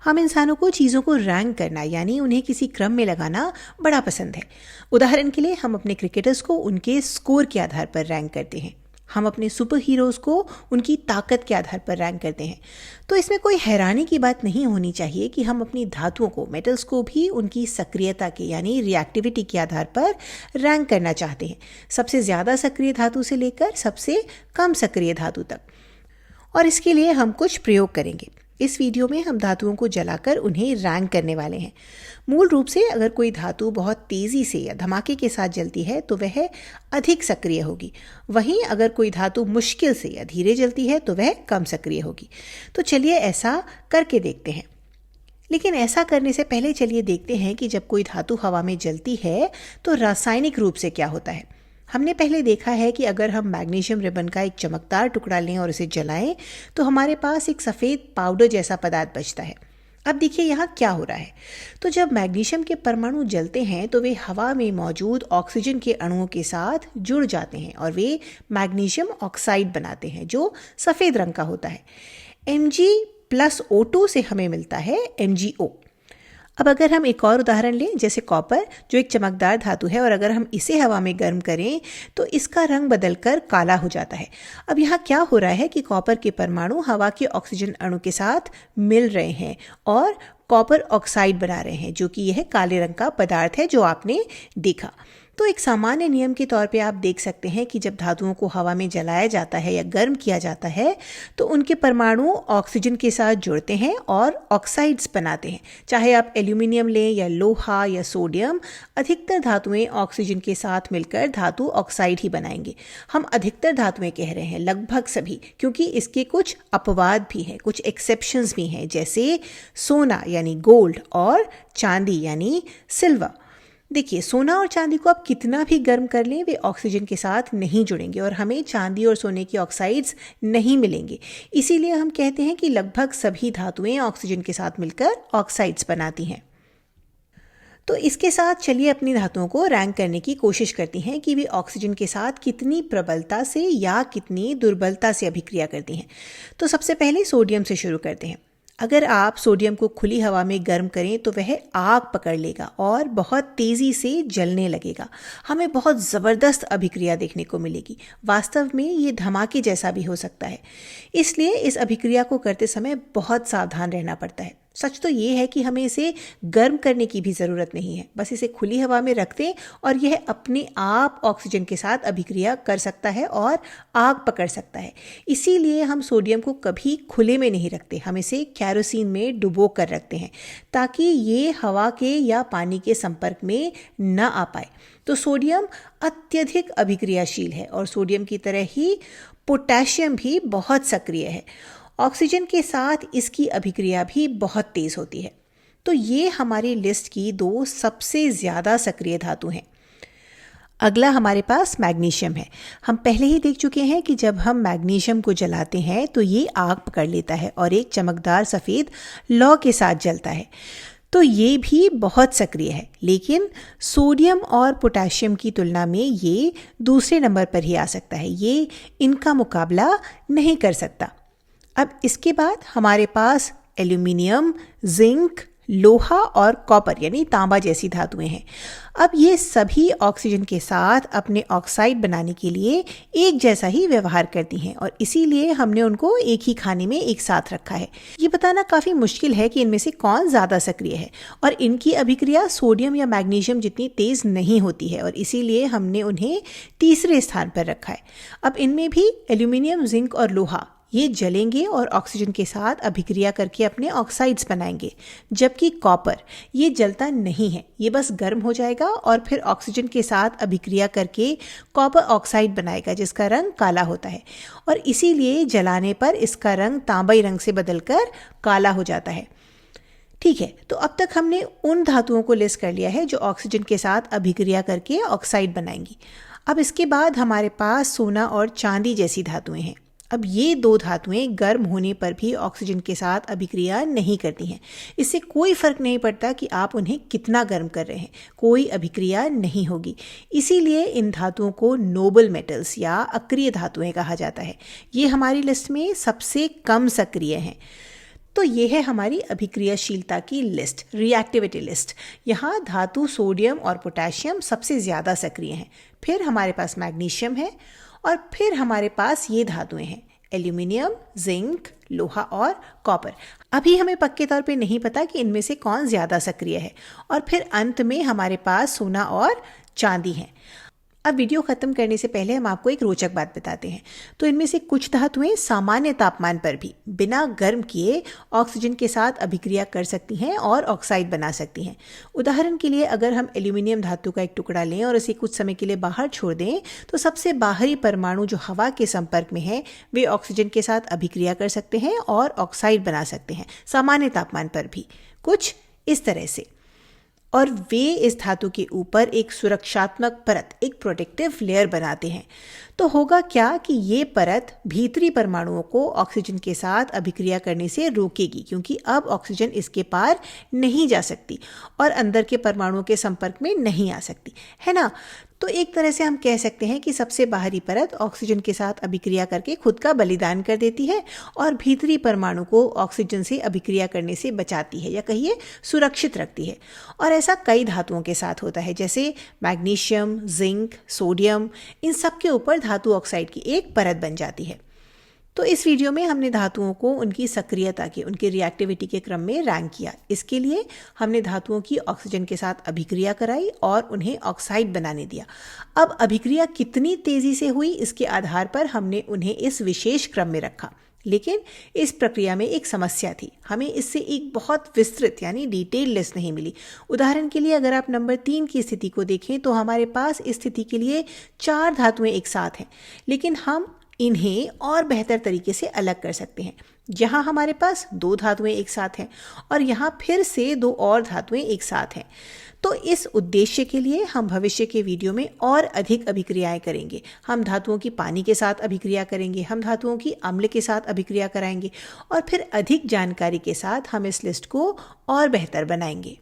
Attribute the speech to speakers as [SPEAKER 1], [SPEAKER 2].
[SPEAKER 1] हम इंसानों को चीज़ों को रैंक करना यानी उन्हें किसी क्रम में लगाना बड़ा पसंद है। उदाहरण के लिए हम अपने क्रिकेटर्स को उनके स्कोर के आधार पर रैंक करते हैं। हम अपने सुपर हीरोज़ को उनकी ताकत के आधार पर रैंक करते हैं। तो इसमें कोई हैरानी की बात नहीं होनी चाहिए कि हम अपनी धातुओं को, मेटल्स को भी उनकी सक्रियता के यानी रिएक्टिविटी के आधार पर रैंक करना चाहते हैं, सबसे ज़्यादा सक्रिय धातु से लेकर सबसे कम सक्रिय धातु तक। और इसके लिए हम कुछ प्रयोग करेंगे। इस वीडियो में हम धातुओं को जलाकर उन्हें रैंक करने वाले हैं। मूल रूप से अगर कोई धातु बहुत तेज़ी से या धमाके के साथ जलती है तो वह अधिक सक्रिय होगी, वहीं अगर कोई धातु मुश्किल से या धीरे जलती है तो वह कम सक्रिय होगी। तो चलिए ऐसा करके देखते हैं। लेकिन ऐसा करने से पहले चलिए देखते हैं कि जब कोई धातु हवा में जलती है तो रासायनिक रूप से क्या होता है। हमने पहले देखा है कि अगर हम मैग्नीशियम रिबन का एक चमकदार टुकड़ा लें और उसे जलाएं तो हमारे पास एक सफ़ेद पाउडर जैसा पदार्थ बचता है। अब देखिए यहाँ क्या हो रहा है। तो जब मैग्नीशियम के परमाणु जलते हैं तो वे हवा में मौजूद ऑक्सीजन के अणुओं के साथ जुड़ जाते हैं और वे मैग्नीशियम ऑक्साइड बनाते हैं जो सफ़ेद रंग का होता है। Mg+O2 से हमें मिलता है MgO। अब अगर हम एक और उदाहरण लें, जैसे कॉपर जो एक चमकदार धातु है, और अगर हम इसे हवा में गर्म करें तो इसका रंग बदलकर काला हो जाता है। अब यहाँ क्या हो रहा है कि कॉपर के परमाणु हवा के ऑक्सीजन अणु के साथ मिल रहे हैं और कॉपर ऑक्साइड बना रहे हैं, जो कि यह काले रंग का पदार्थ है जो आपने देखा। तो एक सामान्य नियम के तौर पे आप देख सकते हैं कि जब धातुओं को हवा में जलाया जाता है या गर्म किया जाता है तो उनके परमाणु ऑक्सीजन के साथ जुड़ते हैं और ऑक्साइड्स बनाते हैं। चाहे आप एल्यूमिनियम लें या लोहा या सोडियम, अधिकतर धातुएं ऑक्सीजन के साथ मिलकर धातु ऑक्साइड ही बनाएंगे। हम अधिकतर धातुएं कह रहे हैं, लगभग सभी, क्योंकि इसके कुछ अपवाद भी हैं, कुछ एक्सेप्शंस भी हैं, जैसे सोना यानी गोल्ड और चांदी यानी सिल्वर। देखिए, सोना और चांदी को आप कितना भी गर्म कर लें वे ऑक्सीजन के साथ नहीं जुड़ेंगे और हमें चांदी और सोने की ऑक्साइड्स नहीं मिलेंगे। इसीलिए हम कहते हैं कि लगभग सभी धातुएं ऑक्सीजन के साथ मिलकर ऑक्साइड्स बनाती हैं। तो इसके साथ चलिए अपनी धातुओं को रैंक करने की कोशिश करती हैं कि वे ऑक्सीजन के साथ कितनी प्रबलता से या कितनी दुर्बलता से अभिक्रिया करती हैं। तो सबसे पहले सोडियम से शुरू करते हैं। अगर आप सोडियम को खुली हवा में गर्म करें तो वह आग पकड़ लेगा और बहुत तेज़ी से जलने लगेगा। हमें बहुत ज़बरदस्त अभिक्रिया देखने को मिलेगी। वास्तव में ये धमाके जैसा भी हो सकता है। इसलिए इस अभिक्रिया को करते समय बहुत सावधान रहना पड़ता है। सच तो ये है कि हमें इसे गर्म करने की भी ज़रूरत नहीं है, बस इसे खुली हवा में रख दें और यह अपने आप ऑक्सीजन के साथ अभिक्रिया कर सकता है और आग पकड़ सकता है। इसीलिए हम सोडियम को कभी खुले में नहीं रखते, हम इसे केरोसिन में डुबो कर रखते हैं ताकि ये हवा के या पानी के संपर्क में न आ पाए। तो सोडियम अत्यधिक अभिक्रियाशील है और सोडियम की तरह ही पोटेशियम भी बहुत सक्रिय है। ऑक्सीजन के साथ इसकी अभिक्रिया भी बहुत तेज़ होती है। तो ये हमारी लिस्ट की 2 सबसे ज़्यादा सक्रिय धातु हैं। अगला हमारे पास मैग्नीशियम है। हम पहले ही देख चुके हैं कि जब हम मैग्नीशियम को जलाते हैं तो ये आग पकड़ लेता है और एक चमकदार सफ़ेद लौ के साथ जलता है। तो ये भी बहुत सक्रिय है, लेकिन सोडियम और पोटेशियम की तुलना में ये दूसरे नंबर पर ही आ सकता है। ये इनका मुकाबला नहीं कर सकता। अब इसके बाद हमारे पास एल्यूमिनियम, जिंक, लोहा और कॉपर यानी तांबा जैसी धातुएं हैं। अब ये सभी ऑक्सीजन के साथ अपने ऑक्साइड बनाने के लिए एक जैसा ही व्यवहार करती हैं और इसीलिए हमने उनको एक ही खाने में एक साथ रखा है। ये बताना काफ़ी मुश्किल है कि इनमें से कौन ज़्यादा सक्रिय है और इनकी अभिक्रिया सोडियम या मैग्नीशियम जितनी तेज़ नहीं होती है और इसीलिए हमने उन्हें तीसरे स्थान पर रखा है। अब इनमें भी एल्यूमिनियम, जिंक और लोहा ये जलेंगे और ऑक्सीजन के साथ अभिक्रिया करके अपने ऑक्साइड्स बनाएंगे, जबकि कॉपर ये जलता नहीं है, ये बस गर्म हो जाएगा और फिर ऑक्सीजन के साथ अभिक्रिया करके कॉपर ऑक्साइड बनाएगा जिसका रंग काला होता है और इसीलिए जलाने पर इसका रंग तांबई रंग से बदलकर काला हो जाता है। ठीक है, तो अब तक हमने उन धातुओं को लिस्ट कर लिया है जो ऑक्सीजन के साथ अभिक्रिया करके ऑक्साइड बनाएंगी। अब इसके बाद हमारे पास सोना और चांदी जैसी धातुएं हैं। अब ये 2 धातुएं गर्म होने पर भी ऑक्सीजन के साथ अभिक्रिया नहीं करती हैं। इससे कोई फर्क नहीं पड़ता कि आप उन्हें कितना गर्म कर रहे हैं, कोई अभिक्रिया नहीं होगी। इसीलिए इन धातुओं को नोबल मेटल्स या अक्रिय धातुएं कहा जाता है। ये हमारी लिस्ट में सबसे कम सक्रिय हैं। तो ये है हमारी अभिक्रियाशीलता की लिस्ट, रिएक्टिविटी लिस्ट। यहाँ धातु सोडियम और पोटेशियम सबसे ज़्यादा सक्रिय हैं, फिर हमारे पास मैग्नीशियम है और फिर हमारे पास ये धातुएं हैं एल्यूमिनियम, जिंक, लोहा और कॉपर। अभी हमें पक्के तौर पे नहीं पता कि इनमें से कौन ज़्यादा सक्रिय है। और फिर अंत में हमारे पास सोना और चांदी है। अब वीडियो ख़त्म करने से पहले हम आपको एक रोचक बात बताते हैं। तो इनमें से कुछ धातुएं सामान्य तापमान पर भी बिना गर्म किए ऑक्सीजन के साथ अभिक्रिया कर सकती हैं और ऑक्साइड बना सकती हैं। उदाहरण के लिए अगर हम एल्यूमिनियम धातु का एक टुकड़ा लें और इसे कुछ समय के लिए बाहर छोड़ दें तो सबसे बाहरी परमाणु जो हवा के संपर्क में है वे ऑक्सीजन के साथ अभिक्रिया कर सकते हैं और ऑक्साइड बना सकते हैं, सामान्य तापमान पर भी कुछ इस तरह से। और वे इस धातु के ऊपर एक सुरक्षात्मक परत, एक प्रोटेक्टिव लेयर बनाते हैं। तो होगा क्या कि ये परत भीतरी परमाणुओं को ऑक्सीजन के साथ अभिक्रिया करने से रोकेगी, क्योंकि अब ऑक्सीजन इसके पार नहीं जा सकती और अंदर के परमाणुओं के संपर्क में नहीं आ सकती, है ना। तो एक तरह से हम कह सकते हैं कि सबसे बाहरी परत ऑक्सीजन के साथ अभिक्रिया करके खुद का बलिदान कर देती है और भीतरी परमाणु को ऑक्सीजन से अभिक्रिया करने से बचाती है, या कहिए सुरक्षित रखती है। और ऐसा कई धातुओं के साथ होता है, जैसे मैग्नीशियम, जिंक, सोडियम, इन सब के ऊपर धातु ऑक्साइड की एक परत बन जाती है। तो इस वीडियो में हमने धातुओं को उनकी सक्रियता के, उनकी रिएक्टिविटी के क्रम में रैंक किया। इसके लिए हमने धातुओं की ऑक्सीजन के साथ अभिक्रिया कराई और उन्हें ऑक्साइड बनाने दिया। अब अभिक्रिया कितनी तेजी से हुई इसके आधार पर हमने उन्हें इस विशेष क्रम में रखा। लेकिन इस प्रक्रिया में एक समस्या थी, हमें इससे एक बहुत विस्तृत यानी डिटेल लिस्ट नहीं मिली। उदाहरण के लिए अगर आप नंबर 3 की स्थिति को देखें तो हमारे पास इस स्थिति के लिए 4 धातुएं एक साथ हैं, लेकिन हम इन्हें और बेहतर तरीके से अलग कर सकते हैं। यहाँ हमारे पास 2 धातुएं एक साथ हैं और यहाँ फिर से 2 और धातुएं एक साथ हैं। तो इस उद्देश्य के लिए हम भविष्य के वीडियो में और अधिक अभिक्रियाएं करेंगे। हम धातुओं की पानी के साथ अभिक्रिया करेंगे, हम धातुओं की अम्ल के साथ अभिक्रिया कराएंगे और फिर अधिक जानकारी के साथ हम इस लिस्ट को और बेहतर बनाएंगे।